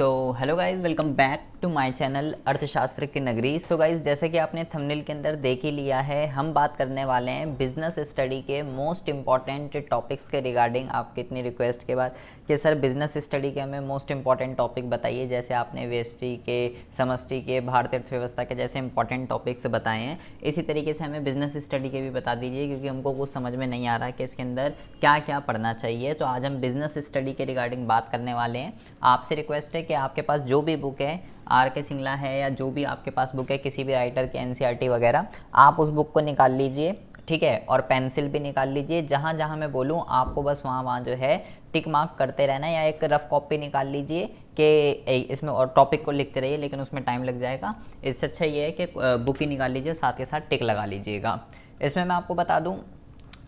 So hello guys, welcome back to my channel अर्थशास्त्र की नगरी। सो गाइज, जैसे कि आपने थंबनेल के अंदर देख ही लिया है, हम बात करने वाले हैं बिजनेस स्टडी के मोस्ट इंपॉर्टेंट टॉपिक्स के रिगार्डिंग। आपकी इतनी रिक्वेस्ट के बाद कि सर बिजनेस स्टडी के हमें मोस्ट इंपॉर्टेंट टॉपिक बताइए, जैसे आपने व्यष्टि के, समष्टि के, भारतीय अर्थव्यवस्था के जैसे इंपॉर्टेंट टॉपिक्स बताए हैं, इसी तरीके से हमें बिजनेस स्टडी के भी बता दीजिए, क्योंकि हमको कुछ समझ में नहीं आ रहा कि इसके अंदर क्या क्या पढ़ना चाहिए। तो आज हम बिजनेस स्टडी के रिगार्डिंग बात करने वाले हैं। आपसे रिक्वेस्ट है कि आपके पास जो भी बुक है, आर के सिंगला है या जो भी आपके पास बुक है किसी भी राइटर के, एनसीईआरटी वगैरह, आप उस बुक को निकाल लीजिए, ठीक है। और पेंसिल भी निकाल लीजिए, जहाँ जहाँ मैं बोलूँ आपको बस वहाँ वहाँ जो है टिक मार्क करते रहना, या एक रफ कॉपी निकाल लीजिए कि इसमें और टॉपिक को लिखते रहिए, लेकिन उसमें टाइम लग जाएगा। इससे अच्छा ये है कि बुक ही निकाल लीजिए, साथ के साथ टिक लगा लीजिएगा। इसमें मैं आपको बता दूँ,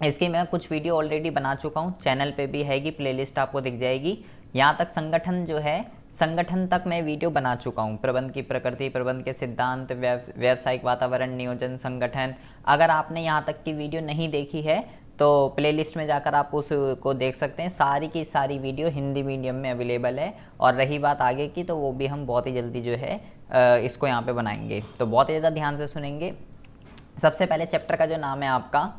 इसकी मैं कुछ वीडियो ऑलरेडी बना चुका हूँ, चैनल पे भी हैगी, प्लेलिस्ट आपको दिख जाएगी। यहाँ तक संगठन जो है, संगठन तक मैं वीडियो बना चुका हूँ, प्रबंध की प्रकृति, प्रबंध के सिद्धांत, व्यावसायिक वातावरण, नियोजन, संगठन। अगर आपने यहाँ तक की वीडियो नहीं देखी है तो प्लेलिस्ट में जाकर आप उसको देख सकते हैं। सारी की सारी वीडियो हिंदी मीडियम में अवेलेबल है। और रही बात आगे की, तो वो भी हम बहुत ही जल्दी जो है इसको यहाँ पे बनाएंगे, तो बहुत ही ज़्यादा ध्यान से सुनेंगे। सबसे पहले चैप्टर का जो नाम है आपका,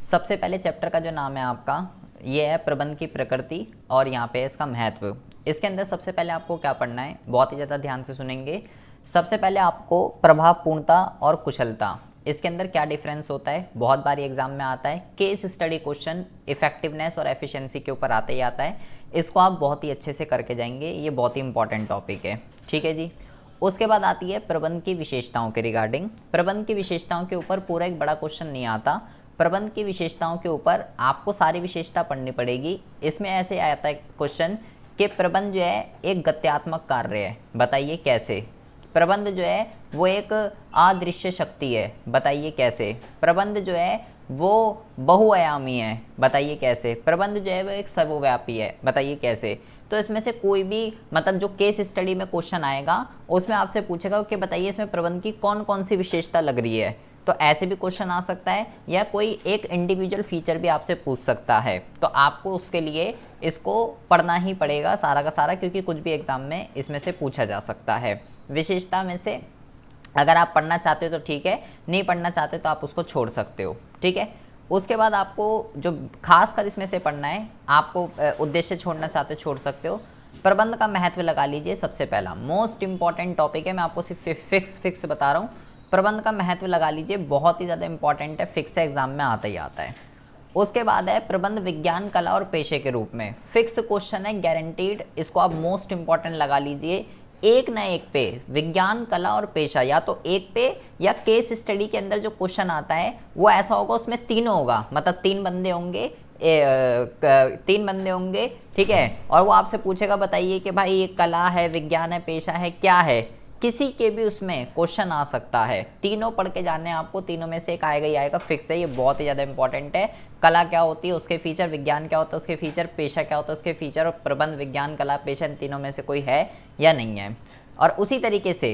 सबसे पहले चैप्टर का जो नाम है आपका, ये है प्रबंध की प्रकृति, और यहाँ पे इसका महत्व। इसके अंदर सबसे पहले आपको क्या पढ़ना है, बहुत ही ज़्यादा ध्यान से सुनेंगे। सबसे पहले आपको प्रभावपूर्णता और कुशलता, इसके अंदर क्या डिफरेंस होता है, बहुत बारी एग्जाम में आता है। केस स्टडी क्वेश्चन इफेक्टिवनेस और एफिशिएंसी के ऊपर आते ही आता है, इसको आप बहुत ही अच्छे से करके जाएंगे, ये बहुत ही इंपॉर्टेंट टॉपिक है, ठीक है जी। उसके बाद आती है प्रबंध की विशेषताओं के रिगार्डिंग। प्रबंध की विशेषताओं के ऊपर पूरा एक बड़ा क्वेश्चन नहीं आता, प्रबंध की विशेषताओं के ऊपर आपको सारी विशेषता पढ़नी पड़ेगी। इसमें ऐसे आता है क्वेश्चन कि प्रबंध जो है एक गत्यात्मक कार्य है, बताइए कैसे। प्रबंध जो है वो एक अदृश्य शक्ति है, बताइए कैसे। प्रबंध जो है वो बहुआयामी है, बताइए कैसे। प्रबंध जो है वो एक सर्वव्यापी है, बताइए कैसे। तो इसमें से कोई भी, मतलब जो केस स्टडी में क्वेश्चन आएगा उसमें आपसे पूछेगा कि बताइए इसमें प्रबंध की कौन कौन सी विशेषता लग रही है। तो ऐसे भी क्वेश्चन आ सकता है, या कोई एक इंडिविजुअल फीचर भी आपसे पूछ सकता है। तो आपको उसके लिए इसको पढ़ना ही पड़ेगा सारा का सारा, क्योंकि कुछ भी एग्जाम में इसमें से पूछा जा सकता है। विशेषता में से अगर आप पढ़ना चाहते हो तो ठीक है, नहीं पढ़ना चाहते तो आप उसको छोड़ सकते हो, ठीक है। उसके बाद आपको जो खास कर इसमें से पढ़ना है, आपको उद्देश्य छोड़ना चाहते हो छोड़ सकते हो। प्रबंध का महत्व लगा लीजिए, सबसे पहला मोस्ट इंपॉर्टेंट टॉपिक है, मैं आपको सिर्फ फिक्स बता रहा हूँ। प्रबंध का महत्व लगा लीजिए, बहुत ही ज़्यादा इंपॉर्टेंट है, फिक्स एग्जाम में आता ही आता है। उसके बाद है प्रबंध विज्ञान, कला और पेशे के रूप में, फिक्स क्वेश्चन है, गारंटीड, इसको आप मोस्ट इंपॉर्टेंट लगा लीजिए। एक ना एक पे विज्ञान, कला और पेशा, या तो एक पे या केस स्टडी के अंदर जो क्वेश्चन आता है वो ऐसा होगा, उसमें तीनों होगा, मतलब तीन बंदे होंगे, ठीक है। और वो आपसे पूछेगा बताइए कि भाई ये कला है, विज्ञान है, पेशा है, क्या है, किसी के भी उसमें क्वेश्चन आ सकता है। तीनों पढ़ के जाने हैं आपको, तीनों में से एक आएगा ही आएगा, फिक्स है, ये बहुत ही ज़्यादा इंपॉर्टेंट है। कला क्या होती है, उसके फीचर, विज्ञान क्या होता है, उसके फीचर, पेशा क्या होता है, उसके फीचर, और प्रबंध विज्ञान, कला, पेशा, इन तीनों में से कोई है या नहीं है। और उसी तरीके से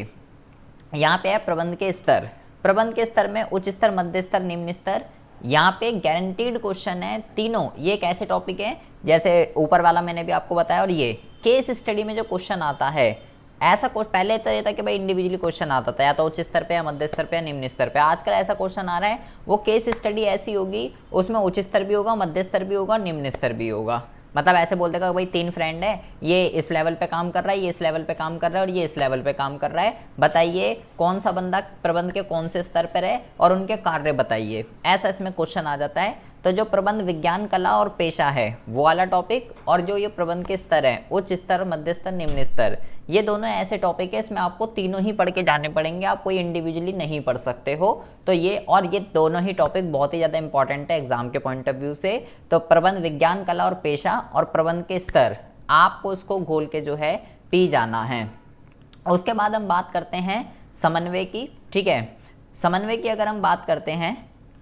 यहाँ पे है प्रबंध के स्तर। प्रबंध के स्तर में उच्च स्तर, मध्य स्तर, निम्न स्तर। यहाँ पे गारंटीड क्वेश्चन है तीनों। ये एक ऐसे टॉपिक है, जैसे ऊपर वाला मैंने भी आपको बताया, और ये केस स्टडी में जो क्वेश्चन आता है, ऐसा क्वेश्चन पहले तो ये था कि भाई इंडिविजुअली क्वेश्चन आता था, या तो उच्च स्तर पे, या मध्य स्तर पे, या निम्न स्तर पे। आजकल ऐसा क्वेश्चन आ रहा है, वो केस स्टडी ऐसी होगी, उसमें उच्च स्तर भी होगा, मध्य स्तर भी होगा, निम्न स्तर भी होगा। मतलब ऐसे बोल देगा भाई तीन फ्रेंड है, ये इस लेवल पे काम कर रहा है, ये इस लेवल पे काम कर रहा है, और ये इस लेवल पे काम कर रहा है, बताइए कौन सा बंदा प्रबंध के कौन से स्तर पर है, और उनके कार्य बताइए। ऐसा इसमें क्वेश्चन आ जाता है। तो जो प्रबंध विज्ञान, कला और पेशा है वो वाला टॉपिक, और जो ये प्रबंध के स्तर है, उच्च स्तर, मध्य स्तर, निम्न स्तर, ये दोनों ऐसे टॉपिक है, इसमें आपको तीनों ही पढ़ के जाने पड़ेंगे, आप कोई इंडिविजुअली नहीं पढ़ सकते हो। तो ये दोनों ही टॉपिक बहुत ही ज़्यादा इंपॉर्टेंट है एग्जाम के पॉइंट ऑफ व्यू से। तो प्रबंध विज्ञान, कला और पेशा और प्रबंध के स्तर, आपको इसको घोल के जो है पी जाना है। उसके बाद हम बात करते हैं समन्वय की, ठीक है। समन्वय की अगर हम बात करते हैं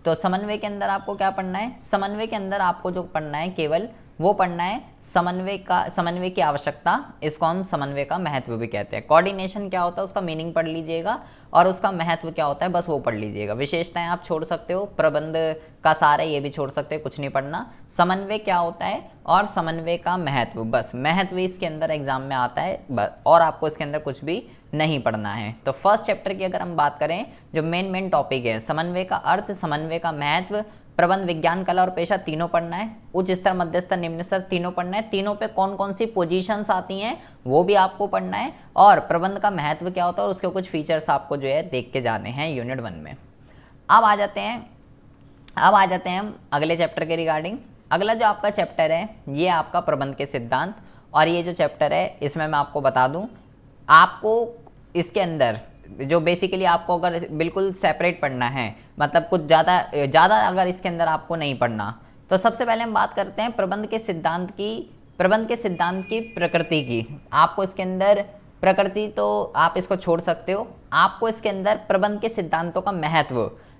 तो समन्वय के अंदर आपको क्या पढ़ना है, समन्वय के अंदर आपको जो पढ़ना है केवल वो पढ़ना है समन्वय की आवश्यकता, इसको हम समन्वय का महत्व भी कहते हैं। कोऑर्डिनेशन क्या होता है उसका मीनिंग पढ़ लीजिएगा, और उसका महत्व क्या होता है बस वो पढ़ लीजिएगा। विशेषताएं आप छोड़ सकते हो, प्रबंध का सार है ये भी छोड़ सकते हो, कुछ नहीं पढ़ना। समन्वय क्या होता है और समन्वय का महत्व, बस महत्व इसके अंदर एग्जाम में आता है बस, और आपको इसके अंदर कुछ भी नहीं पढ़ना है। तो फर्स्ट चैप्टर की अगर हम बात करें, जो मेन टॉपिक है, समन्वय का अर्थ, समन्वय का महत्व, प्रबंध, विज्ञान, कला और पेशा तीनों पढ़ना है। उच्च स्तर, मध्य स्तर, निम्न स्तर तीनों पढ़ना है। तीनों पे कौन कौन सी पोजीशंस आती हैं वो भी आपको पढ़ना है, और प्रबंध का महत्व क्या होता है और उसके कुछ फीचर्स आपको जो है देख के जाने हैं यूनिट 1 में। अब आ जाते हैं हम अगले चैप्टर के रिगार्डिंग। अगला जो आपका चैप्टर है ये आपका प्रबंध के सिद्धांत, और ये जो चैप्टर है इसमें मैं आपको बता दूं, आपको इसके अंदर जो बेसिकली आपको अगर बिल्कुल सेपरेट पढ़ना है, मतलब कुछ ज़्यादा अगर इसके अंदर आपको नहीं पढ़ना, तो सबसे पहले हम बात करते हैं प्रबंध के सिद्धांत की प्रकृति की। आपको इसके अंदर प्रकृति तो आप इसको छोड़ सकते हो, आपको इसके अंदर प्रबंध के सिद्धांतों का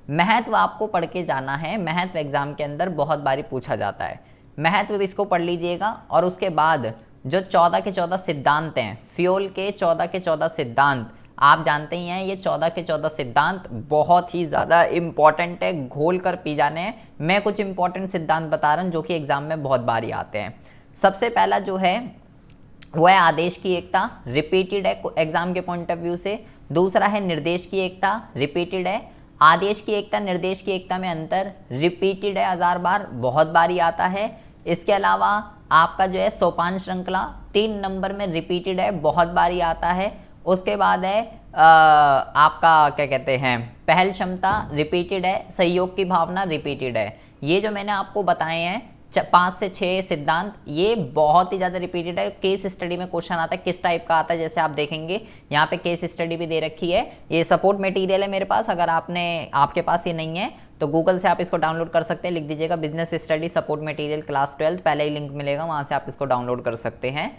महत्व आपको पढ़ के जाना है। महत्व एग्जाम के अंदर बहुत बारी पूछा जाता है, महत्व इसको पढ़ लीजिएगा। और उसके बाद जो 14 के 14 सिद्धांत हैं, फ्यूल के 14 के 14 सिद्धांत आप जानते ही हैं, ये 14 के 14 सिद्धांत बहुत ही ज़्यादा इंपॉर्टेंट है, घोल कर पी जाने हैं। मैं कुछ इंपॉर्टेंट सिद्धांत बता रहा हूँ जो कि एग्जाम में बहुत बारी आते हैं। सबसे पहला जो है वो है आदेश की एकता, रिपीटेड है एग्जाम के पॉइंट ऑफ व्यू से। दूसरा है निर्देश की एकता, रिपीटेड है। आदेश की एकता, निर्देश की एकता में अंतर, रिपीटेड है 1000 बार, बहुत बारी आता है। इसके अलावा आपका जो है सोपान श्रृंखला 3 नंबर में रिपीटेड है, बहुत बारी आता है। उसके बाद है आपका क्या कहते हैं पहल क्षमता, रिपीटेड है। सहयोग की भावना, रिपीटेड है। ये जो मैंने आपको बताए हैं 5 से 6 सिद्धांत, ये बहुत ही ज़्यादा रिपीटेड है। केस स्टडी में क्वेश्चन आता है, किस टाइप का आता है, जैसे आप देखेंगे यहाँ पे केस स्टडी भी दे रखी है। ये सपोर्ट मटेरियल है मेरे पास, अगर आपके पास ये नहीं है तो गूगल से आप इसको डाउनलोड कर सकते हैं। लिख दीजिएगा business study support material class 12, पहले ही लिंक मिलेगा, वहाँ से आप इसको डाउनलोड कर सकते हैं।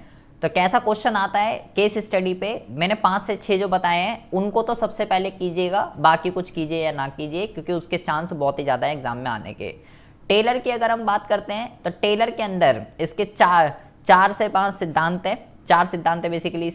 तो कैसा क्वेश्चन आता है केस स्टडी पे, मैंने 5 से 6 जो बताए हैं उनको तो सबसे पहले कीजिएगा, बाकी कुछ कीजिए या ना कीजिए, क्योंकि उसके चांस बहुत ही ज़्यादा है एग्जाम में आने के। टेलर की अगर हम बात करते हैं तो टेलर के अंदर इसके 4 से 5 सिद्धांत है। 4 सिद्धांत है बेसिकली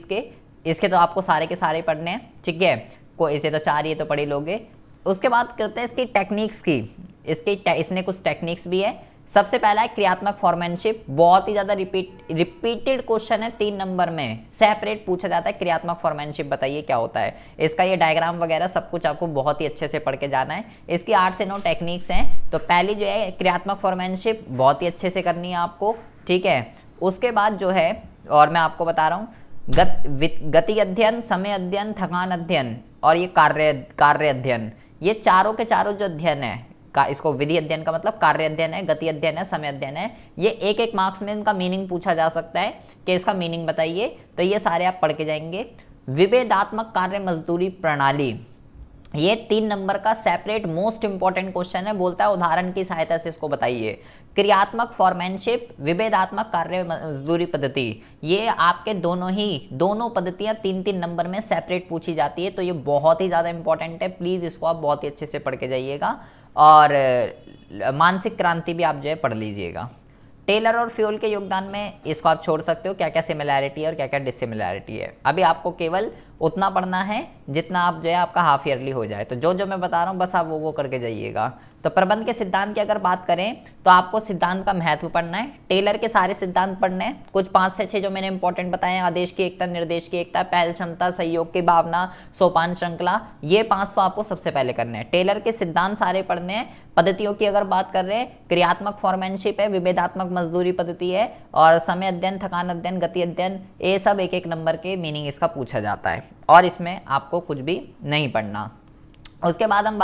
इसके तो आपको सारे के सारे पढ़ने हैं, ठीक है। कोई इसे तो 4 ये तो पढ़ ही लोगे। उसके बाद करते हैं इसकी टेक्निक्स की, इसने कुछ टेक्निक्स भी है। सबसे पहला है क्रियात्मक फॉर्मेनशिप, बहुत ही ज़्यादा रिपीटेड क्वेश्चन है, 3 नंबर में सेपरेट पूछा जाता है। क्रियात्मक फॉर्मेनशिप बताइए क्या होता है, इसका ये डायग्राम वगैरह सब कुछ आपको बहुत ही अच्छे से पढ़ के जाना है। इसकी 8 से 9 टेक्निक्स हैं। तो पहली जो है क्रियात्मक फॉर्मेनशिप बहुत ही अच्छे से करनी है आपको, ठीक है। उसके बाद जो है, और मैं आपको बता रहा हूँ, गति अध्ययन, समय अध्ययन, थकान अध्ययन और ये कार्य अध्ययन, ये चारों के चारों जो अध्ययन है इसको विधि अध्ययन का मतलब कार्य अध्ययन है, गति अध्ययन है, समय अध्ययन है। ये एक मार्क्स में इनका मीनिंग पूछा जा सकता है कि इसका मीनिंग बताइए, तो ये सारे आप पढ़ के जाएंगे। विभेदात्मक कार्य मजदूरी प्रणाली, ये 3 नंबर का सेपरेट मोस्ट इंपॉर्टेंट क्वेश्चन है, बोलता है उदाहरण की सहायता से इसको बताइए। क्रियात्मक फॉर्मेनशिप, विभेदात्मक कार्य मजदूरी पद्धति, ये आपके दोनों पद्धतियां 3-3 नंबर में सेपरेट पूछी जाती है, तो ये बहुत ही ज़्यादा इंपॉर्टेंट है। प्लीज़ इसको आप बहुत ही अच्छे से पढ़ के जाइएगा। और मानसिक क्रांति भी आप जो है पढ़ लीजिएगा। टेलर और फ्यूल के योगदान में इसको आप छोड़ सकते हो, क्या क्या सिमिलैरिटी है और क्या क्या डिसिमिलैरिटी है। अभी आपको केवल उतना पढ़ना है जितना आप जो है आपका हाफ ईयरली हो जाए, तो जो मैं बता रहा हूँ बस आप वो करके जाइएगा। तो प्रबंध के सिद्धांत की अगर बात करें तो आपको सिद्धांत का महत्व पढ़ना है, टेलर के सारे सिद्धांत पढ़ने हैं, कुछ 5 से 6 जो मैंने इंपॉर्टेंट बताए हैं, आदेश की एकता, निर्देश की एकता, पहल क्षमता, सहयोग की भावना, सोपान श्रृंखला, ये 5 तो आपको सबसे पहले करने हैं। टेलर के सिद्धांत सारे पढ़ने हैं। पद्धतियों की अगर बात कर रहे हैं, क्रियात्मक फॉर्मेनशिप है, विभेदात्मक मजदूरी पद्धति है, और समय अध्ययन, थकान अध्ययन, गति अध्ययन, ये सब 1-1 नंबर के मीनिंग इसका पूछा जाता है, और इसमें आपको कुछ भी नहीं पढ़ना। उसके बाद हम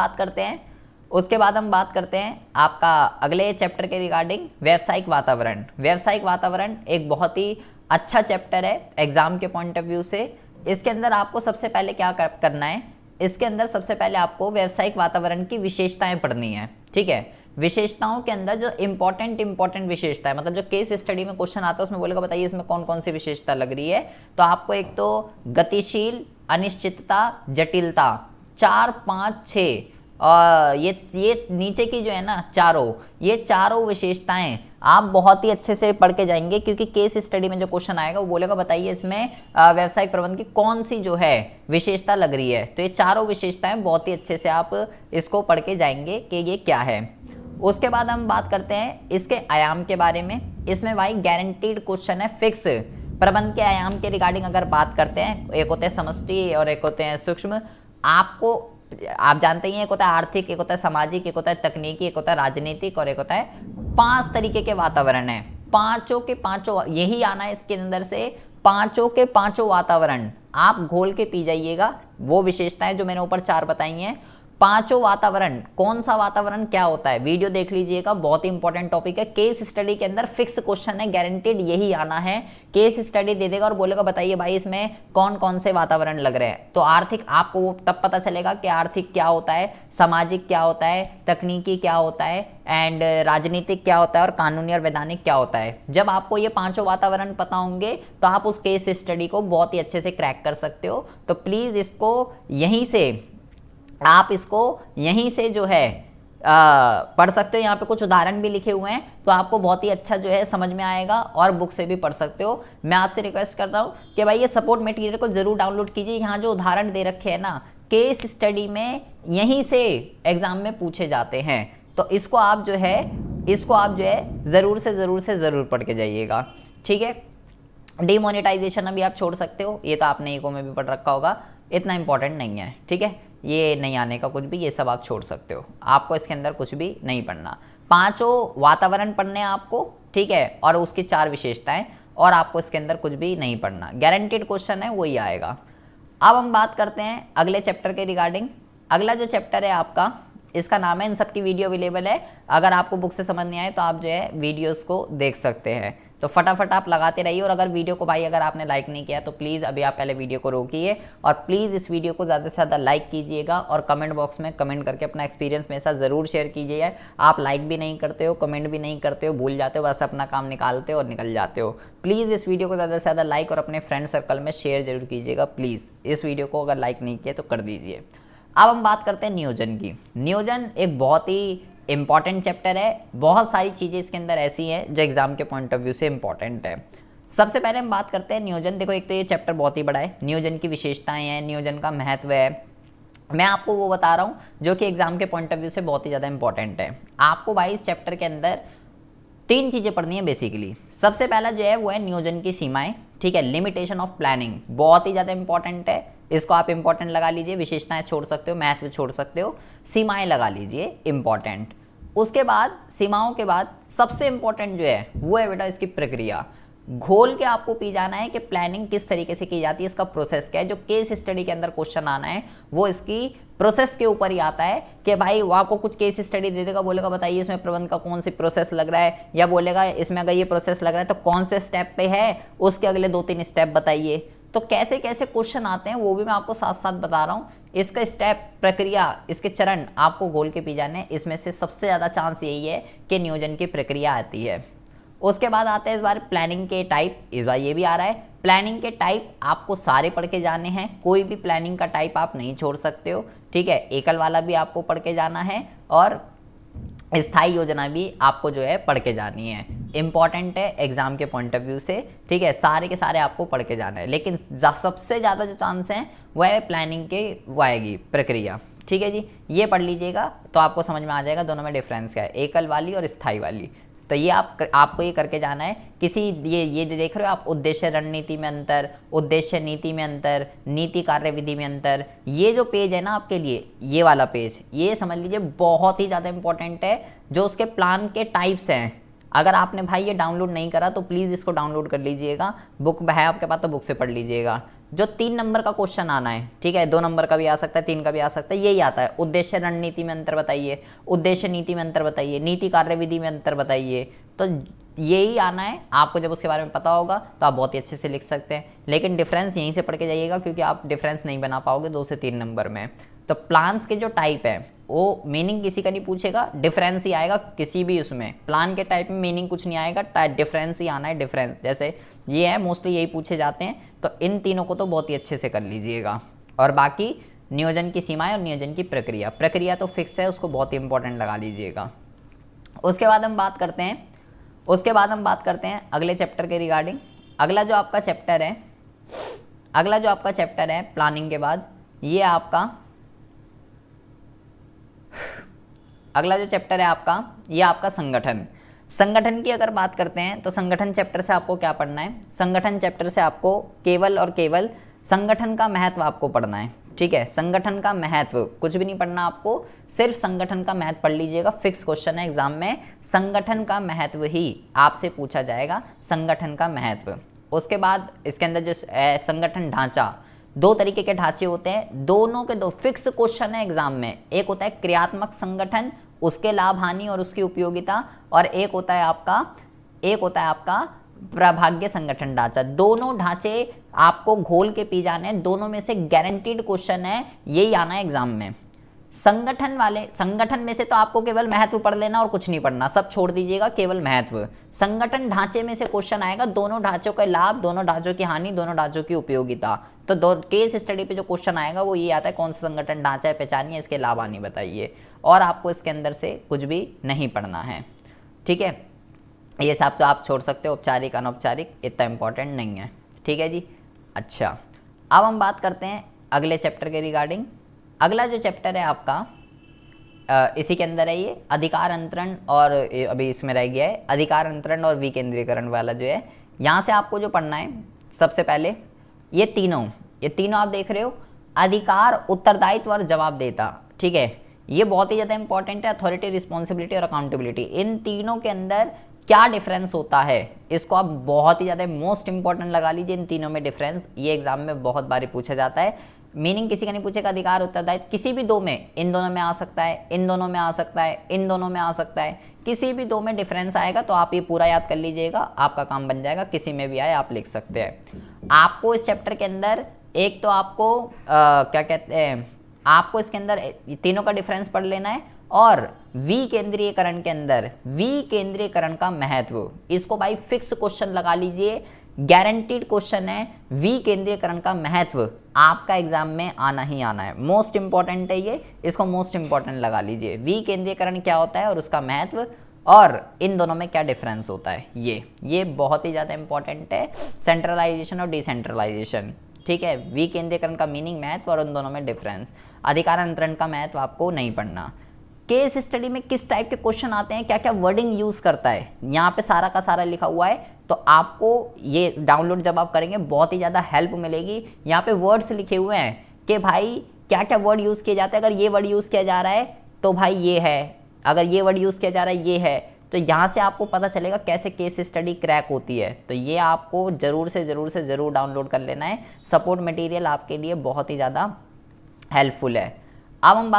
बात करते हैं आपका अगले चैप्टर के रिगार्डिंग व्यावसायिक वातावरण। व्यावसायिक वातावरण एक बहुत ही अच्छा चैप्टर है एग्जाम के पॉइंट ऑफ व्यू से। इसके अंदर आपको सबसे पहले क्या करना है, इसके अंदर सबसे पहले आपको व्यावसायिक वातावरण की विशेषताएं पढ़नी है, ठीक है। विशेषताओं के अंदर जो इंपॉर्टेंट विशेषता है, मतलब जो केस स्टडी में क्वेश्चन आता है उसमें बोलेगा बताइए इसमें कौन कौन सी विशेषता लग रही है। तो आपको एक तो गतिशील, अनिश्चितता, जटिलता, 4, 5, 6 और ये नीचे की जो है ना ये चारों विशेषताएं आप बहुत ही अच्छे से पढ़ के जाएंगे, क्योंकि केस स्टडी में जो क्वेश्चन आएगा वो बोलेगा बताइए इसमें व्यावसायिक प्रबंधन की कौन सी जो है विशेषता लग रही है। तो ये चारों विशेषताएं बहुत ही अच्छे से आप इसको पढ़ के जाएंगे कि ये क्या है। उसके बाद हम बात करते हैं इसके आयाम के बारे में। इसमें भाई गारंटीड क्वेश्चन है फिक्स। प्रबंध के आयाम के रिगार्डिंग अगर बात करते हैं, एक होते हैं समष्टि और एक होते हैं सूक्ष्म। आपको आप जानते ही हैं, एक होता है आर्थिक, एक होता है सामाजिक, एक होता है तकनीकी, एक होता है राजनीतिक और एक होता है 5 तरीके के वातावरण है। पांचों के पांचों यही आना है इसके अंदर से, पांचों के पांचों वातावरण आप घोल के पी जाइएगा। वो विशेषताएं जो मैंने ऊपर 4 बताई हैं, पांचों वातावरण, कौन सा वातावरण क्या होता है वीडियो देख लीजिएगा, बहुत ही इंपॉर्टेंट टॉपिक है। केस स्टडी के अंदर फिक्स क्वेश्चन है, गारंटेड यही आना है। केस स्टडी दे देगा और बोलेगा बताइए भाई इसमें कौन कौन से वातावरण लग रहे हैं। तो आर्थिक आपको तब पता चलेगा कि आर्थिक क्या होता है, सामाजिक क्या होता है, तकनीकी क्या होता है एंड राजनीतिक क्या होता है और कानूनी और वैधानिक क्या होता है। जब आपको ये पांचों वातावरण पता होंगे तो आप उस केस स्टडी को बहुत ही अच्छे से क्रैक कर सकते हो। तो प्लीज इसको यहीं से आप इसको यहीं से जो है पढ़ सकते हो। यहाँ पे कुछ उदाहरण भी लिखे हुए हैं तो आपको बहुत ही अच्छा जो है समझ में आएगा और बुक से भी पढ़ सकते हो। मैं आपसे रिक्वेस्ट करता हूँ कि भाई ये सपोर्ट मटेरियल को जरूर डाउनलोड कीजिए। यहाँ जो उदाहरण दे रखे हैं ना केस स्टडी में, यहीं से एग्जाम में पूछे जाते हैं। तो इसको आप जो है ज़रूर से ज़रूर पढ़ के जाइएगा, ठीक है। डिमोनेटाइजेशन अभी आप छोड़ सकते हो, ये तो आपने इको में भी पढ़ रखा होगा, इतना इंपॉर्टेंट नहीं है, ठीक है। ये नहीं आने का कुछ भी, ये सब आप छोड़ सकते हो, आपको इसके अंदर कुछ भी नहीं पढ़ना। पांचों वातावरण पढ़ने हैं आपको, ठीक है, और उसकी 4 विशेषताएं, और आपको इसके अंदर कुछ भी नहीं पढ़ना। गारंटेड क्वेश्चन है वही आएगा। अब हम बात करते हैं अगले चैप्टर के रिगार्डिंग। अगला जो चैप्टर है आपका, इसका नाम है, इन सब की वीडियो अवेलेबल है, अगर आपको बुक से समझ नहीं आए तो आप जो है वीडियोस को देख सकते हैं। तो फटाफट आप लगाते रहिए। और अगर वीडियो को भाई अगर आपने लाइक नहीं किया तो प्लीज़ अभी आप पहले वीडियो को रोकिए और प्लीज़ इस वीडियो को ज़्यादा से ज़्यादा लाइक कीजिएगा और कमेंट बॉक्स में कमेंट करके अपना एक्सपीरियंस मेरे साथ ज़रूर शेयर कीजिए। आप लाइक भी नहीं करते हो, कमेंट भी नहीं करते हो, भूल जाते हो, बस अपना काम निकालते हो और निकल जाते हो। प्लीज़ इस वीडियो को ज़्यादा से ज़्यादा लाइक और अपने फ्रेंड सर्कल में शेयर जरूर कीजिएगा। प्लीज़ इस वीडियो को अगर लाइक नहीं किया तो कर दीजिए। अब हम बात करते हैं नियोजन की। नियोजन एक बहुत ही इंपॉर्टेंट चैप्टर है। बहुत सारी चीज़ें इसके अंदर ऐसी हैं जो एग्जाम के पॉइंट ऑफ व्यू से इंपॉर्टेंट है। सबसे पहले हम बात करते हैं नियोजन। देखो एक तो ये चैप्टर बहुत ही बड़ा है, नियोजन की विशेषताएं हैं, नियोजन का महत्व है। मैं आपको वो बता रहा हूँ जो कि एग्जाम के पॉइंट ऑफ व्यू से बहुत ही ज़्यादा इंपॉर्टेंट है। आपको भाई इस चैप्टर के अंदर 3 चीज़ें पढ़नी है बेसिकली। सबसे पहला जो है वो है नियोजन की सीमाएं, ठीक है, लिमिटेशन ऑफ प्लानिंग, बहुत ही ज़्यादा इंपॉर्टेंट है। इसको आप इंपॉर्टेंट लगा लीजिए, विशेषताएं छोड़ सकते हो, महत्व छोड़ सकते हो, सीमाएं लगा लीजिए इंपॉर्टेंट। उसके बाद सीमाओं के बाद सबसे इंपॉर्टेंट जो है वो है बेटा इसकी प्रक्रिया। घोल के आपको पी जाना है कि प्लानिंग किस तरीके से की जाती है, इसका प्रोसेस क्या है। जो केस स्टडी के अंदर क्वेश्चन आना है वो इसकी प्रोसेस के ऊपर ही आता है कि भाई वो आपको कुछ केस स्टडी दे देगा, बोलेगा बताइए इसमें प्रबंध का कौन सी प्रोसेस लग रहा है, या बोलेगा इसमें अगर ये प्रोसेस लग रहा है तो कौन से स्टेप पे है, उसके अगले 2-3 स्टेप बताइए। तो कैसे कैसे क्वेश्चन आते हैं वो भी मैं आपको साथ साथ बता रहा हूँ। इसका स्टेप, प्रक्रिया, इसके चरण आपको घोल के पी जाने। इसमें से सबसे ज़्यादा चांस यही है कि नियोजन की प्रक्रिया आती है। उसके बाद आते हैं इस बार प्लानिंग के टाइप। इस बार ये भी आ रहा है। प्लानिंग के टाइप आपको सारे पढ़ के जाने हैं, कोई भी प्लानिंग का टाइप आप नहीं छोड़ सकते हो, ठीक है। एकल वाला भी आपको पढ़ के जाना है और स्थायी योजना भी आपको जो है पढ़ के जानी है। इंपॉर्टेंट है एग्जाम के पॉइंट ऑफ व्यू से, ठीक है। सारे के सारे आपको पढ़ के जाना है, लेकिन सबसे ज़्यादा जो चांस हैं वह है प्लानिंग के, वो आएगी प्रक्रिया, ठीक है जी। ये पढ़ लीजिएगा तो आपको समझ में आ जाएगा दोनों में डिफरेंस क्या है, एकल वाली और स्थायी वाली। तो ये आपको ये करके जाना है। किसी ये देख रहे हो आप, उद्देश्य रणनीति में अंतर, उद्देश्य नीति में अंतर, नीति कार्यविधि में अंतर। ये जो पेज है ना आपके लिए, ये वाला पेज, ये समझ लीजिए बहुत ही ज़्यादा इंपॉर्टेंट है। जो उसके प्लान के टाइप्स हैं, अगर आपने भाई ये डाउनलोड नहीं करा तो प्लीज़ इसको डाउनलोड कर लीजिएगा। बुक है आपके पास तो बुक से पढ़ लीजिएगा। जो 3 नंबर का क्वेश्चन आना है, ठीक है, 2 नंबर का भी आ सकता है, 3 का भी आ सकता है, यही आता है। उद्देश्य रणनीति में अंतर बताइए, उद्देश्य नीति में अंतर बताइए, नीति कार्यविधि में अंतर बताइए। तो यही आना है आपको। जब उसके बारे में पता होगा तो आप बहुत ही अच्छे से लिख सकते हैं, लेकिन डिफरेंस यहीं से पढ़ के जाइएगा क्योंकि आप डिफरेंस नहीं बना पाओगे 2 से 3 नंबर में। तो प्लान्स के जो टाइप है वो मीनिंग किसी का नहीं पूछेगा, डिफरेंस ही आएगा किसी भी उसमें। प्लान के टाइप में मीनिंग कुछ नहीं आएगा, डिफरेंस ही आना है। डिफरेंस जैसे ये है, मोस्टली यही पूछे जाते हैं। तो इन तीनों को तो बहुत ही अच्छे से कर लीजिएगा। और बाकी नियोजन की सीमाएं और नियोजन की प्रक्रिया, प्रक्रिया तो फिक्स है, उसको बहुत ही इंपॉर्टेंट लगा लीजिएगा। उसके बाद हम बात करते हैं उसके बाद हम बात करते हैं अगले चैप्टर के रिगार्डिंग। अगला जो आपका चैप्टर है प्लानिंग के बाद, ये आपका अगला जो चैप्टर है आपका, ये आपका संगठन की अगर बात करते हैं तो संगठन चैप्टर से आपको क्या पढ़ना है? संगठन चैप्टर से आपको केवल और केवल संगठन का महत्व आपको पढ़ना है। ठीक है, संगठन का महत्व, कुछ भी नहीं पढ़ना आपको, सिर्फ संगठन का महत्व पढ़ लीजिएगा। फिक्स क्वेश्चन है एग्जाम में, संगठन का महत्व ही आपसे पूछा जाएगा, संगठन का महत्व। उसके बाद इसके अंदर जो संगठन ढांचा, दो तरीके के ढांचे होते हैं, दोनों के दो फिक्स क्वेश्चन है एग्जाम में। एक होता है क्रियात्मक संगठन, उसके लाभ हानि और उसकी उपयोगिता, और एक होता है आपका प्रभाग्य संगठन ढांचा। दोनों ढांचे आपको घोल के पी जाने, दोनों में से गारंटीड क्वेश्चन है, यही आना है एग्जाम में। संगठन में से तो आपको केवल महत्व पढ़ लेना और कुछ नहीं पढ़ना, सब छोड़ दीजिएगा, केवल महत्व। संगठन ढांचे में से क्वेश्चन आएगा, दोनों ढांचों के लाभ, दोनों ढांचों की हानि, दोनों ढांचों की उपयोगिता। तो दो केस स्टडी पे जो क्वेश्चन आएगा वो ये आता है, कौन सा संगठन ढांचा है, पहचानिए, इसके लाभ हानि बताइए। और आपको इसके अंदर से कुछ भी नहीं पढ़ना है। ठीक है, ये सब तो आप छोड़ सकते हो, औपचारिक अनौपचारिक इतना इंपॉर्टेंट नहीं है। ठीक है जी। अच्छा, अब हम बात करते हैं अगले चैप्टर के रिगार्डिंग। अगला जो चैप्टर है आपका इसी के अंदर है, ये अधिकार अंतरण, और अभी इसमें रह गया है अधिकार अंतरण और विकेंद्रीकरण वाला जो है। यहाँ से आपको जो पढ़ना है, सबसे पहले ये तीनों आप देख रहे हो, अधिकार, उत्तरदायित्व और जवाबदेहिता। ठीक है, ये बहुत ही ज़्यादा इंपॉर्टेंट है, अथॉरिटी, रिस्पॉन्सिबिलिटी और अकाउंटेबिलिटी। इन तीनों के अंदर क्या डिफरेंस होता है, इसको आप बहुत ही ज़्यादा मोस्ट इंपॉर्टेंट लगा लीजिए, इन तीनों में डिफरेंस। ये एग्जाम में बहुत बार पूछा जाता है। मीनिंग किसी का नहीं पूछेगा, अधिकार उत्तरदायित्व किसी भी दो में, इन दोनों में आ सकता है, इन दोनों में आ सकता है, इन दोनों में आ सकता है, किसी भी दो में डिफरेंस आएगा तो आप ये पूरा याद कर लीजिएगा, आपका काम बन जाएगा। किसी में भी आए आप लिख सकते हैं। आपको इस चैप्टर के अंदर एक तो आपको क्या कहते हैं, आपको इसके अंदर तीनों का डिफरेंस पढ़ लेना है, और विकेंद्रीयकरण के अंदर विकेंद्रीयकरण का महत्व, इसको भाई फिक्स क्वेश्चन लगा लीजिए, गारंटीड क्वेश्चन है। विकेंद्रीयकरण का महत्व आपका एग्जाम में आना ही आना है, मोस्ट इंपॉर्टेंट है ये, इसको मोस्ट इंपॉर्टेंट लगा लीजिए। विकेंद्रीयकरण क्या होता है और उसका महत्व, और इन दोनों में क्या डिफरेंस होता है, ये बहुत ही ज़्यादा इंपॉर्टेंट है। सेंट्रलाइजेशन और डिसेंट्रलाइजेशन। ठीक है, विकेंद्रीयकरण का मीनिंग, महत्व, और उन दोनों में डिफरेंस। अधिकार अंतरण का महत्व आपको नहीं पढ़ना। केस स्टडी में किस टाइप के क्वेश्चन आते हैं, क्या क्या वर्डिंग यूज करता है, यहाँ पे सारा का सारा लिखा हुआ है। तो आपको ये डाउनलोड जब आप करेंगे बहुत ही ज़्यादा हेल्प मिलेगी। यहाँ पे वर्ड्स लिखे हुए हैं कि भाई क्या क्या वर्ड यूज़ किए जाते हैं, अगर ये वर्ड यूज़ किया जा रहा है तो भाई ये है, अगर ये वर्ड यूज़ किया जा रहा है ये है। तो यहाँ से आपको पता चलेगा कैसे केस स्टडी क्रैक होती है। तो ये आपको ज़रूर डाउनलोड कर लेना है, सपोर्ट मटेरियल आपके लिए बहुत ही ज़्यादा हेल्पफुल है। अब हम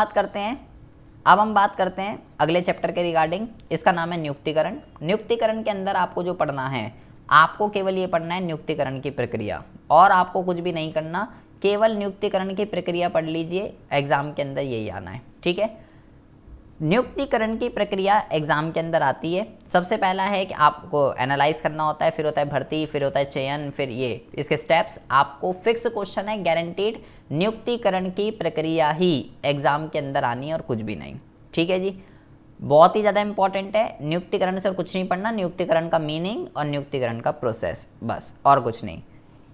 बात करते हैं अगले चैप्टर के रिगार्डिंग। इसका नाम है नियुक्तिकरण। नियुक्तिकरण के अंदर आपको जो पढ़ना है, आपको केवल ये पढ़ना है नियुक्तिकरण की प्रक्रिया, और आपको कुछ भी नहीं करना, केवल नियुक्तिकरण की प्रक्रिया पढ़ लीजिए, एग्जाम के अंदर यही आना है। ठीक है, नियुक्तिकरण की प्रक्रिया एग्जाम के अंदर आती है। सबसे पहला है कि आपको एनालाइज करना होता है, फिर होता है भर्ती, फिर होता है चयन, फिर ये इसके स्टेप्स। आपको फिक्स क्वेश्चन है, गारंटीड, नियुक्तिकरण की प्रक्रिया ही एग्जाम के अंदर आनी है और कुछ भी नहीं। ठीक है जी, बहुत ही ज़्यादा इंपॉर्टेंट है। नियुक्तिकरण से और कुछ नहीं पढ़ना, नियुक्तिकरण का मीनिंग और नियुक्तिकरण का प्रोसेस, बस, और कुछ नहीं।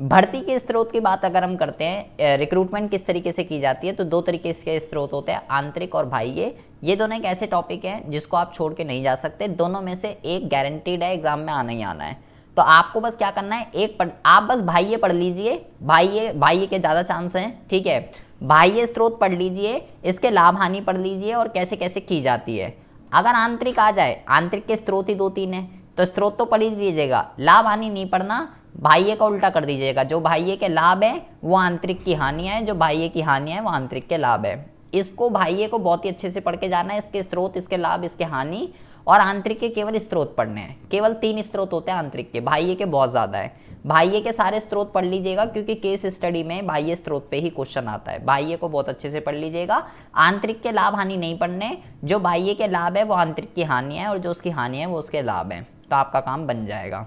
भर्ती के स्रोत की बात अगर हम करते हैं, रिक्रूटमेंट किस तरीके से की जाती है, तो दो तरीके के स्रोत होते हैं, आंतरिक और बाह्य। ये दोनों एक ऐसे टॉपिक हैं जिसको आप छोड़ के नहीं जा सकते, दोनों में से एक गारंटीड है, एग्जाम में आना ही आना है। तो आपको बस क्या करना है, आप बस बाह्य पढ़ लीजिए, बाह्य के ज़्यादा चांस हैं। ठीक है, बाह्य स्रोत पढ़ लीजिए, इसके लाभ हानि पढ़ लीजिए और कैसे कैसे की जाती है। अगर आंतरिक आ जाए, आंतरिक के स्रोत ही 2-3 हैं, तो स्रोत तो पढ़ ही लीजिएगा, लाभ हानि नहीं पढ़ना, बाह्य का उल्टा कर दीजिएगा। जो बाह्य के लाभ है वो आंतरिक की हानियां हैं, जो बाह्य की हानियां हैं वो आंतरिक के लाभ है। इसको बाह्य को बहुत ही अच्छे से पढ़ के जाना है, इसके स्रोत, इसके लाभ, इसके हानि, और आंतरिक के केवल स्रोत पढ़ने हैं। केवल 3 स्रोत होते हैं आंतरिक के, बाह्य के बहुत ज़्यादा है। बाह्य के सारे स्रोत पढ़ लीजिएगा, क्योंकि केस स्टडी में बाह्य स्रोत पे ही क्वेश्चन आता है। बाह्य को बहुत अच्छे से पढ़ लीजिएगा, आंतरिक के लाभ हानि नहीं पढ़ने, जो बाह्य के लाभ है वो आंतरिक की हानि है, और जो उसकी हानि है वो उसके लाभ है, तो आपका काम बन जाएगा।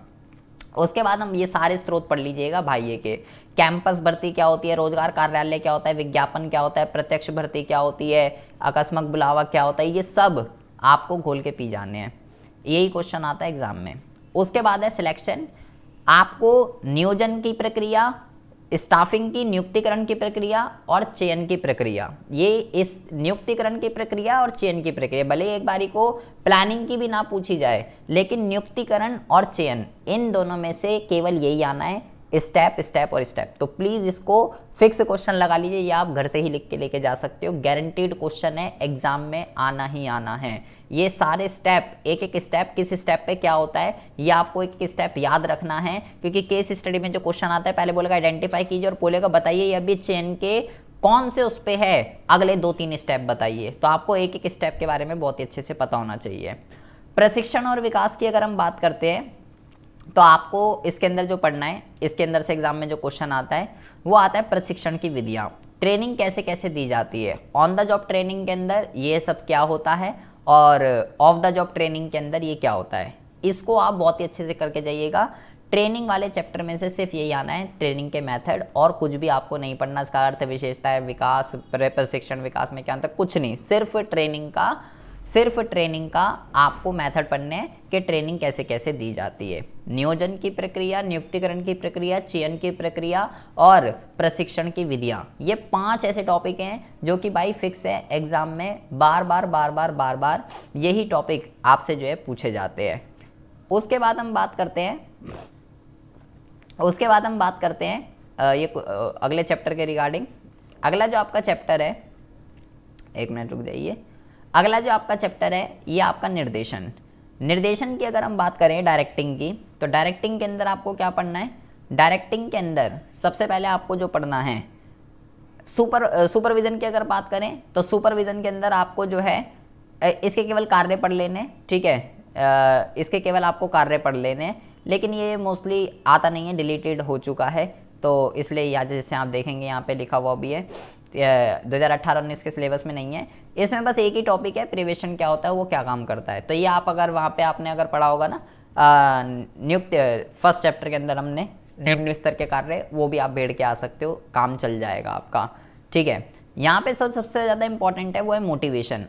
उसके बाद हम ये सारे स्रोत पढ़ लीजिएगा बाह्य के। कैंपस भर्ती क्या होती है, रोजगार कार्यालय क्या होता है, विज्ञापन क्या होता है, प्रत्यक्ष भर्ती क्या होती है, आकस्मिक बुलावा क्या होता है, ये सब आपको घोल के पी जाने हैं। यही क्वेश्चन आता है एग्जाम में। उसके बाद है सिलेक्शन, आपको नियोजन की प्रक्रिया, स्टाफिंग की, नियुक्तिकरण की प्रक्रिया और चयन की प्रक्रिया। ये इस नियुक्तिकरण की प्रक्रिया और चयन की प्रक्रिया भले एक बारी को प्लानिंग की भी ना पूछी जाए, लेकिन नियुक्तिकरण और चयन इन दोनों में से केवल यही आना है, स्टेप स्टेप और स्टेप। तो प्लीज़ इसको फिक्स क्वेश्चन लगा लीजिए, या आप घर से ही लिख के लेके जा सकते हो, गारंटीड क्वेश्चन है, एग्जाम में आना ही आना है। ये सारे स्टेप, एक एक स्टेप किस स्टेप पे क्या होता है ये आपको एक एक स्टेप याद रखना है, क्योंकि केस स्टडी में जो क्वेश्चन आता है पहले बोलेगा आइडेंटिफाई कीजिए और बोलेगा बताइए ये अभी चेन के कौन से उस पे है, अगले 2-3 स्टेप बताइए। तो आपको एक एक स्टेप के बारे में बहुत ही अच्छे से पता होना चाहिए। प्रशिक्षण और विकास की अगर हम बात करते हैं तो आपको इसके अंदर जो पढ़ना है, इसके अंदर से एग्जाम में जो क्वेश्चन आता है वो आता है प्रशिक्षण की विधियाँ, ट्रेनिंग कैसे कैसे दी जाती है, ऑन द जॉब ट्रेनिंग के अंदर ये सब क्या होता है और ऑफ द जॉब ट्रेनिंग के अंदर ये क्या होता है। इसको आप बहुत ही अच्छे से करके जाइएगा। ट्रेनिंग वाले चैप्टर में से सिर्फ यही आना है, ट्रेनिंग के मेथड, और कुछ भी आपको नहीं पढ़ना। इसका अर्थ, विशेषता है, विकास, प्रशिक्षण विकास में क्या अंतर, कुछ नहीं, सिर्फ ट्रेनिंग का आपको मेथड पढ़ने हैं कि ट्रेनिंग कैसे कैसे दी जाती है। नियोजन की प्रक्रिया, नियुक्तिकरण की प्रक्रिया, चयन की प्रक्रिया और प्रशिक्षण की विधियां, ये 5 ऐसे टॉपिक हैं जो कि भाई फिक्स है, एग्जाम में बार बार यही टॉपिक आपसे जो है पूछे जाते हैं। उसके बाद हम बात करते हैं ये अगले चैप्टर के रिगार्डिंग। अगला जो आपका चैप्टर है, एक मिनट रुक जाइए, अगला जो आपका चैप्टर है ये आपका निर्देशन की अगर हम बात करें डायरेक्टिंग की, तो डायरेक्टिंग के अंदर आपको क्या पढ़ना है। डायरेक्टिंग के अंदर सबसे पहले आपको जो पढ़ना है सुपरविजन की अगर बात करें तो सुपरविजन के अंदर आपको जो है इसके केवल कार्य पढ़ लेने, ठीक है, इसके केवल आपको कार्य पढ़ लेने, लेकिन ये मोस्टली आता नहीं है, डिलीटेड हो चुका है, तो इसलिए यहाँ जैसे आप देखेंगे यहाँ पे लिखा हुआ भी है 2018-19 के सिलेबस में नहीं है। इसमें बस एक ही टॉपिक है, प्रिवेशन क्या होता है, वो क्या काम करता है। तो ये आप अगर वहाँ पे आपने अगर पढ़ा होगा ना फर्स्ट चैप्टर के अंदर हमने निम्न स्तर के कार्य, वो भी आप बैठ के आ सकते हो, काम चल जाएगा आपका, ठीक है। यहाँ पे सबसे ज़्यादा इंपॉर्टेंट है वो है मोटिवेशन,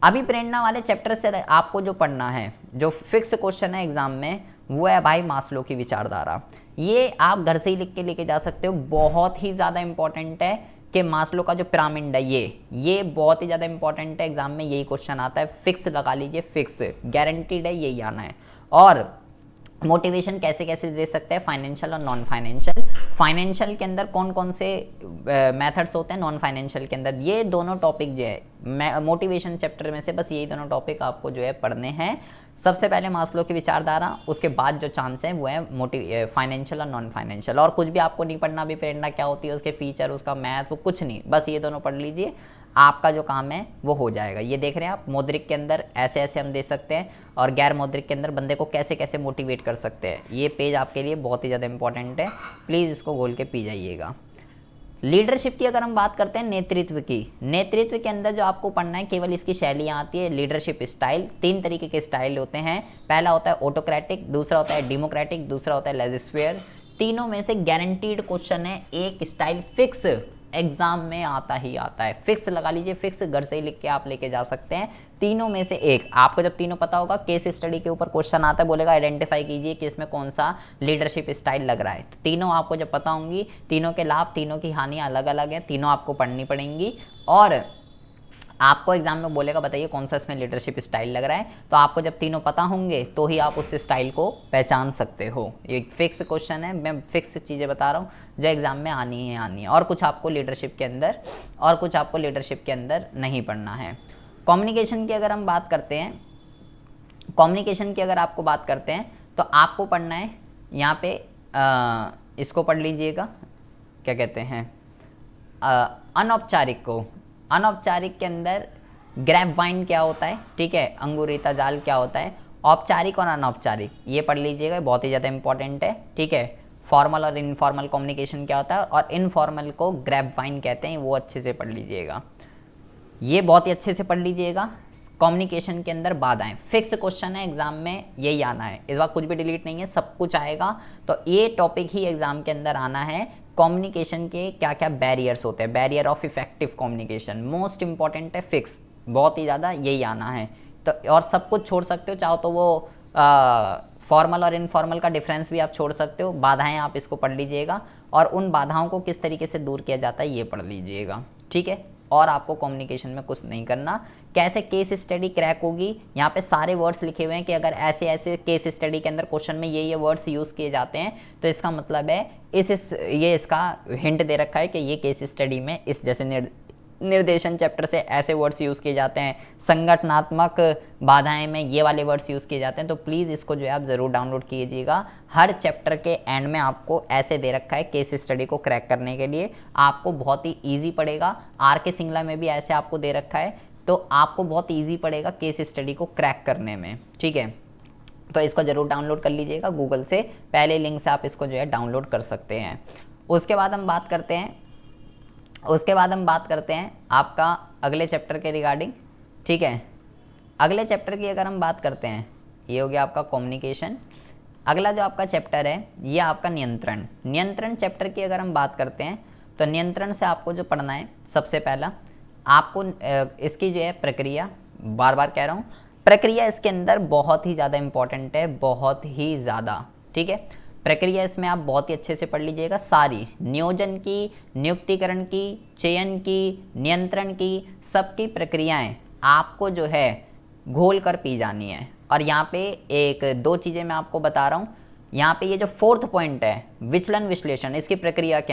अभिप्रेरणा वाले चैप्टर से आपको जो पढ़ना है, जो फिक्स क्वेश्चन है एग्जाम में, वो है भाई मास्लो की विचारधारा। ये आप घर से ही लिख के लेके जा सकते हो, बहुत ही ज़्यादा इंपॉर्टेंट है कि मास्लो का जो पिरामिड है ये बहुत ही ज़्यादा इंपॉर्टेंट है, एग्जाम में यही क्वेश्चन आता है, फिक्स लगा लीजिए, फिक्स गारंटीड है, यही आना है। और मोटिवेशन कैसे कैसे दे सकते हैं, फाइनेंशियल और नॉन फाइनेंशियल। फाइनेंशियल के अंदर कौन कौन से मेथड्स होते हैं, नॉन फाइनेंशियल के अंदर ये दोनों टॉपिक जो है मोटिवेशन चैप्टर में से बस यही दोनों टॉपिक आपको जो है पढ़ने हैं। सबसे पहले मास्लो की विचारधारा, उसके बाद जो चांस है वो है फाइनेंशियल और नॉन फाइनेंशियल, और कुछ भी आपको नहीं पढ़ना, भी प्रेरणा क्या होती है, उसके फीचर, उसका मैथ, वो कुछ नहीं, बस ये दोनों पढ़ लीजिए, आपका जो काम है वो हो जाएगा। ये देख रहे हैं आप, मौद्रिक के अंदर ऐसे ऐसे हम दे सकते हैं और गैर मौद्रिक के अंदर बंदे को कैसे कैसे मोटिवेट कर सकते हैं। ये पेज आपके लिए बहुत ही ज़्यादा इंपॉर्टेंट है, प्लीज़ इसको गोल के पी जाइएगा। लीडरशिप की अगर हम बात करते हैं, नेतृत्व के अंदर जो आपको पढ़ना है, केवल इसकी शैलियाँ आती है, लीडरशिप स्टाइल। 3 तरीके के स्टाइल होते हैं, पहला होता है ऑटोक्रेटिक, दूसरा होता है डेमोक्रेटिक, दूसरा होता है लेजिस्फेयर। तीनों में से गारंटीड क्वेश्चन है, एक स्टाइल फिक्स एग्जाम में आता ही आता है, फिक्स लगा लीजिए, फिक्स घर से ही लिख के आप लेके जा सकते हैं। तीनों में से एक आपको जब तीनों पता होगा, केस स्टडी के ऊपर क्वेश्चन आता है, बोलेगा आइडेंटिफाई कीजिए कि इसमें कौन सा लीडरशिप स्टाइल लग रहा है। तो तीनों आपको जब पता होंगी, तीनों के लाभ, तीनों की हानियां अलग अलग है, तीनों आपको पढ़नी पड़ेंगी, और आपको एग्जाम में बोलेगा बताइए कौन सा इसमें लीडरशिप स्टाइल लग रहा है। तो आपको जब तीनों पता होंगे तो ही आप उस स्टाइल को पहचान सकते हो। ये फिक्स क्वेश्चन है, मैं फिक्स चीज़ें बता रहा हूँ जो एग्जाम में आनी है, और कुछ आपको लीडरशिप के अंदर नहीं पढ़ना है। कम्युनिकेशन की अगर हम बात करते हैं, आपको बात करते हैं तो आपको पढ़ना है यहाँ पे इसको पढ़ लीजिएगा, क्या कहते हैं, अनौपचारिक के अंदर ग्रैप वाइन क्या होता है, ठीक है, अंगूरिता जाल क्या होता है, औपचारिक और अनौपचारिक ये पढ़ लीजिएगा, बहुत ही ज़्यादा इंपॉर्टेंट है, ठीक है। फॉर्मल और इनफॉर्मल कम्युनिकेशन क्या होता है, और इनफॉर्मल को ग्रैप वाइन कहते हैं, वो अच्छे से पढ़ लीजिएगा, ये बहुत ही अच्छे से पढ़ लीजिएगा। कम्युनिकेशन के अंदर बाधाएं, फिक्स क्वेश्चन है एग्जाम में, यही आना है, इस बार कुछ भी डिलीट नहीं है, सब कुछ आएगा। तो ये टॉपिक ही एग्जाम के अंदर आना है, कम्युनिकेशन के क्या क्या बैरियर्स होते हैं, barrier of effective communication, most important है, फिक्स, बहुत ही ज़्यादा यही आना है। तो और सब कुछ छोड़ सकते हो, चाहो तो वो फॉर्मल और इनफॉर्मल का डिफरेंस भी आप छोड़ सकते हो, बाधाएं आप इसको पढ़ लीजिएगा, और उन बाधाओं को किस तरीके से दूर किया जाता है ये पढ़ लीजिएगा, ठीक है। और आपको कम्युनिकेशन में कुछ नहीं करना। कैसे केस स्टडी क्रैक होगी, यहाँ पे सारे वर्ड्स लिखे हुए हैं कि अगर ऐसे ऐसे केस स्टडी के अंदर क्वेश्चन में ये वर्ड्स यूज़ किए जाते हैं तो इसका मतलब है ये इसका हिंट दे रखा है कि ये केस स्टडी में इस जैसे निर्देशन चैप्टर से ऐसे वर्ड्स यूज़ किए जाते हैं, संगठनात्मक बाधाएं में ये वाले वर्ड्स यूज़ किए जाते हैं। तो प्लीज़ इसको जो है आप ज़रूर डाउनलोड कीजिएगा। हर चैप्टर के एंड में आपको ऐसे दे रखा है केस स्टडी को क्रैक करने के लिए, आपको बहुत ही ईजी पड़ेगा। RK सिंगला में भी ऐसे आपको दे रखा है, तो आपको बहुत ईजी पड़ेगा केस स्टडी को क्रैक करने में, ठीक है। तो इसको ज़रूर डाउनलोड कर लीजिएगा गूगल से, पहले लिंक से आप इसको जो है डाउनलोड कर सकते हैं। उसके बाद हम बात करते हैं आपका अगले चैप्टर के रिगार्डिंग, ठीक है। अगले चैप्टर की अगर हम बात करते हैं, ये हो गया आपका कम्युनिकेशन। अगला जो आपका चैप्टर है ये आपका नियंत्रण चैप्टर की अगर हम बात करते हैं तो नियंत्रण से आपको जो पढ़ना है, सबसे पहला आपको इसकी जो है प्रक्रिया, बार बार कह रहा हूँ, प्रक्रिया इसके अंदर बहुत ही ज़्यादा इंपॉर्टेंट है, बहुत ही ज़्यादा, ठीक है। प्रक्रिया इसमें आप बहुत ही अच्छे से पढ़ लीजिएगा, सारी नियोजन की, नियुक्तिकरण की, चयन की, नियंत्रण की, सबकी प्रक्रियाएं आपको जो है घोल कर पी जानी है। और यहाँ पे एक दो चीज़ें मैं आपको बता रहा हूँ, यहाँ पे ये जो 4th पॉइंट है विचलन विश्लेषण, इसकी प्रक्रिया के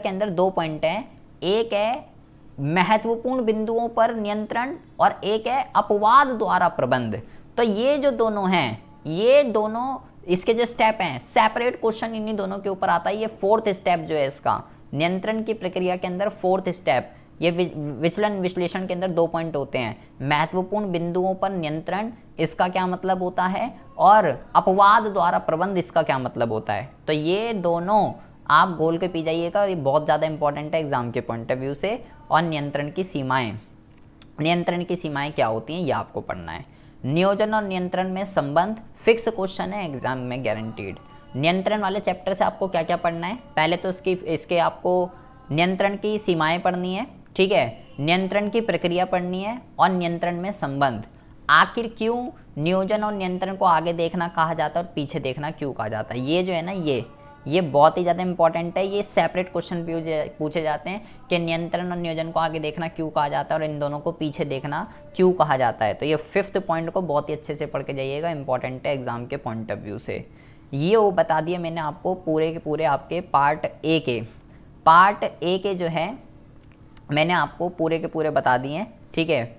अंदर 2 पॉइंट हैं। एक है महत्वपूर्ण बिंदुओं पर नियंत्रण और एक है अपवाद द्वारा प्रबंध। तो ये जो दोनों हैं, ये दोनों इसके जो स्टेप हैं, सेपरेट क्वेश्चन इन्हीं दोनों के ऊपर आता है। ये 4th स्टेप जो है इसका नियंत्रण की प्रक्रिया के अंदर 4th स्टेप, ये विचलन विश्लेषण के अंदर 2 पॉइंट होते हैं। महत्वपूर्ण बिंदुओं पर नियंत्रण, इसका क्या मतलब होता है, और अपवाद द्वारा प्रबंध, इसका क्या मतलब होता है। तो ये दोनों आप गोल के पी जाइएगा, ये बहुत ज़्यादा इंपॉर्टेंट है एग्जाम के पॉइंट ऑफ व्यू से। और नियंत्रण की सीमाएं क्या होती हैं ये आपको पढ़ना है। नियोजन और नियंत्रण में संबंध, फिक्स क्वेश्चन है एग्जाम में गारंटीड। नियंत्रण वाले चैप्टर से आपको क्या क्या पढ़ना है, पहले तो इसके आपको नियंत्रण की सीमाएं पढ़नी है, ठीक है, नियंत्रण की प्रक्रिया पढ़नी है और नियंत्रण में संबंध। आखिर क्यों नियोजन और नियंत्रण को आगे देखना कहा जाता है और पीछे देखना क्यों कहा जाता है, ये जो है ना ये बहुत ही ज़्यादा इंपॉर्टेंट है। ये सेपरेट क्वेश्चन पूछे जाते हैं कि नियंत्रण और नियोजन को आगे देखना क्यों कहा जाता है और इन दोनों को पीछे देखना क्यों कहा जाता है। तो ये 5th पॉइंट को बहुत ही अच्छे से पढ़ के जाइएगा, इंपॉर्टेंट है एग्जाम के पॉइंट ऑफ व्यू से। ये वो बता दिए मैंने आपको पूरे के पूरे आपके पार्ट ए के जो है मैंने आपको पूरे के पूरे बता दिए हैं, ठीक है।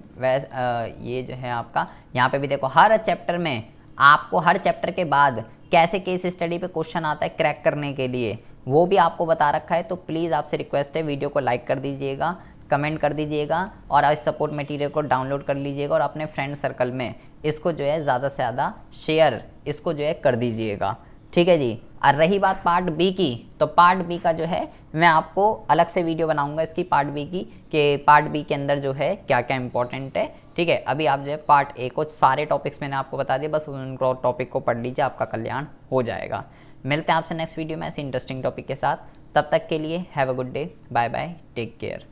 ये जो है आपका यहाँ पे भी देखो, हर चैप्टर में आपको हर चैप्टर के बाद कैसे केस स्टडी पे क्वेश्चन आता है क्रैक करने के लिए, वो भी आपको बता रखा है। तो प्लीज़ आपसे रिक्वेस्ट है, वीडियो को लाइक कर दीजिएगा, कमेंट कर दीजिएगा और इस सपोर्ट मटेरियल को डाउनलोड कर लीजिएगा और अपने फ्रेंड सर्कल में इसको जो है ज़्यादा से ज़्यादा शेयर इसको जो है कर दीजिएगा, ठीक है जी। और रही बात पार्ट बी की, तो पार्ट बी का जो है मैं आपको अलग से वीडियो बनाऊंगा इसकी पार्ट बी की, कि पार्ट बी के अंदर जो है क्या क्या इंपॉर्टेंट है, ठीक है। अभी आप जो है पार्ट ए को सारे टॉपिक्स मैंने आपको बता दिए, बस उन टॉपिक को पढ़ लीजिए, आपका कल्याण हो जाएगा। मिलते हैं आपसे नेक्स्ट वीडियो में ऐसे इंटरेस्टिंग टॉपिक के साथ, तब तक के लिए have a good day, bye bye, take care.